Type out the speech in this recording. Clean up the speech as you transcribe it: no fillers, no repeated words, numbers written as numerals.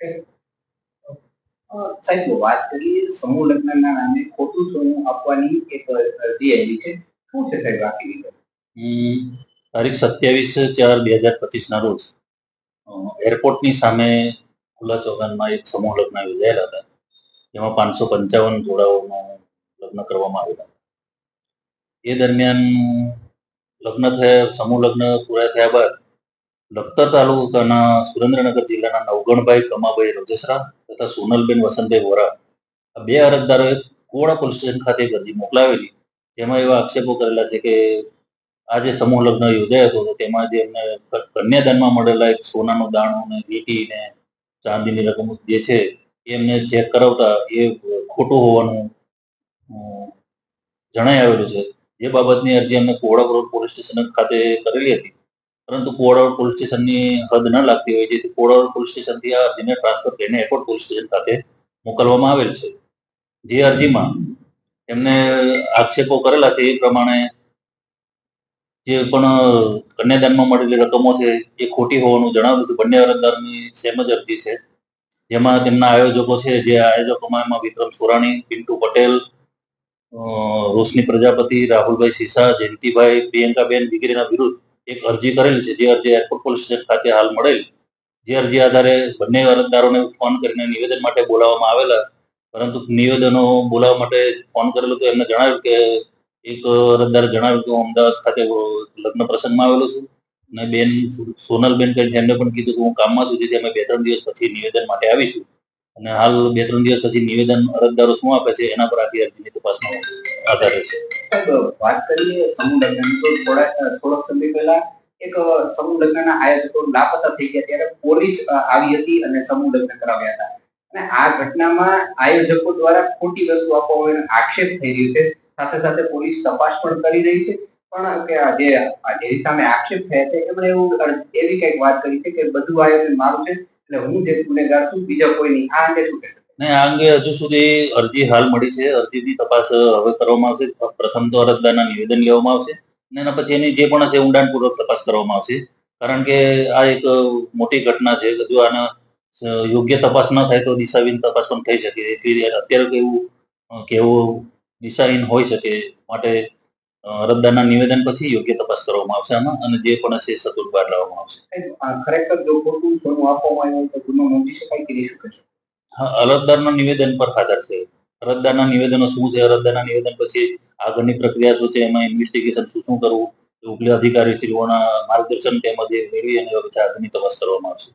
સાહેબ, વાત કરીએ સમૂહ લગ્નના નામે ખોટું સોનું આપવાની એક અરજી આવેલી છે. શું છે સાહેબ આખી વિગત? તારીખ 27/4/2025 ના રોજ એરપોર્ટની સામે ખુલ્લા ચોગાનમાં એક સમૂહ લગ્ન યોજાયેલા હતા. જેમાં 555 જોડાઓનું લગ્ન કરવામાં આવેલા. એ દરમિયાન સમૂહ લગ્ન પૂરા થયા બાદ લખતર તાલુકાના સુરેન્દ્રનગર જિલ્લાના નવગણભાઈ કમાભાઈ રોજેસરા તથા સોનલબેન વસંતભાઈ વોરા આ બે અરજદારોએ કોડા પોલીસ સ્ટેશન ખાતે એક અરજી મોકલાવેલી. જેમાં એવા આક્ષેપો કરેલા છે કે આ જે સમૂહ લગ્ન યોજાયો હતો તો તેમાં જે એમને કન્યાદાનમાં મળેલા એક સોનાનો દાણો ને વીંટી ને ચાંદીની રકમ જે છે એ એમને ચેક કરાવતા એ ખોટું હોવાનું જણાઈ આવેલું છે. જે બાબતની અરજી અમે કોડા પોલીસ સ્ટેશન ખાતે કરેલી હતી, પરંતુ કોડા પોલીસ સ્ટેશનની હદ ન લાગતી હોય જેથી કોડા પોલીસ સ્ટેશનથી આ અરજીને ટ્રાન્સફર કરીને એરપોર્ટ પોલીસ સ્ટેશન ખાતે મોકલવામાં આવેલ છે. જે અરજીમાં એમને આક્ષેપો કરેલા છે એ પ્રમાણે જે પણ કન્યાદાનમાં મળેલી રકમો છે એ ખોટી હોવાનું જણાવ્યું હતું. બંને અરજદારની સેમ જ અરજી છે. જેમાં તેમના આયોજકો છે, જે આયોજકોમાં એમાં વિક્રમ સોરાણી, પિન્ટુ પટેલ, રોશની પ્રજાપતિ, રાહુલભાઈ સીસા, જયંતિભાઈ, પ્રિયંકાબેન વગેરેના વિરુદ્ધ એક અરજી કરેલી છે. જે અરજી એરપોર્ટ પોલીસ સ્ટેશન ખાતે હાલ મળેલ. જે અરજી આધારે બંને અરજદારોને ફોન કરીને નિવેદન માટે બોલાવવામાં આવેલા, પરંતુ નિવેદનો બોલાવવા માટે ફોન કરેલો તો એમને જણાવ્યું કે એક અરજદારે જણાવ્યું કે હું અમદાવાદ ખાતે લગ્ન પ્રસંગમાં આવેલો છું અને બેન સોનલબેન કહે છે એમને પણ કીધું કે હું કામમાં છું, જેથી અમે 2-3 દિવસ પછી નિવેદન માટે આવીશું. અને હાલ 2-3 દિવસ પછી નિવેદન અરજદારો શું આપે છે એના પર આખી અરજીની તપાસનો આધાર રહેશે. વાત કરીએ સમૂહ લગ્નની તો થોડોક સમય પહેલા એક સમૂહ લગ્નના આયોજકો લાપતા થઈ ગયા ત્યારે પોલીસ આવી હતી અને સમૂહ લગ્ન કરાવ્યા હતા. અને આ ઘટનામાં આયોજકો દ્વારા ખોટી વસ્તુ આપવાનો આક્ષેપ થઈ રહ્યો છે. સાથે સાથે પોલીસ તપાસ પણ કરી રહી છે. પણ કે જે સામે આક્ષેપ થયા છે એમણે એવી કઈક વાત કરી છે કે બધું આયોજન મારું છે એટલે હું જે ગુનેગાર છું, બીજા કોઈ નહીં. આ અંગે શું કહેશો? નહીં, આ અંગે હજુ સુધી અરજી હાલ મળી છે. અરજીની તપાસ હવે કરવામાં આવશે. પ્રથમ તો અરજદારના નિવેદન લેવામાં આવશે અને એના પછી એની જે પણ હશે ઊંડાણપૂર્વક તપાસ કરવામાં આવશે. કારણ કે આ એક મોટી ઘટના છે. જો આના યોગ્ય તપાસ ન થાય તો દિશાહીન તપાસ પણ થઈ શકે. અત્યારે કેવું દિશાહીન હોઈ શકે. માટે અરજદારના નિવેદન પછી યોગ્ય તપાસ કરવામાં આવશે આમાં, અને જે પણ હશે સતુત બહાર લાવવામાં આવશે. ખરેખર જો ખોટું સોનું આપવામાં આવ્યું તો ગુનો નોંધી શકાય કે શું કહેશો? હા, અરજદારના નિવેદન પર આધાર છે. અરજદારના નિવેદનો શું છે, અરજદારના નિવેદન પછી આગળની પ્રક્રિયા શું છે, એમાં ઇન્વેસ્ટિગેશન શું કરવું, ઉપલે અધિકારીશ્રીઓના માર્ગદર્શન તેમજ મેળવી અને આગળની તપાસ કરવામાં આવશે.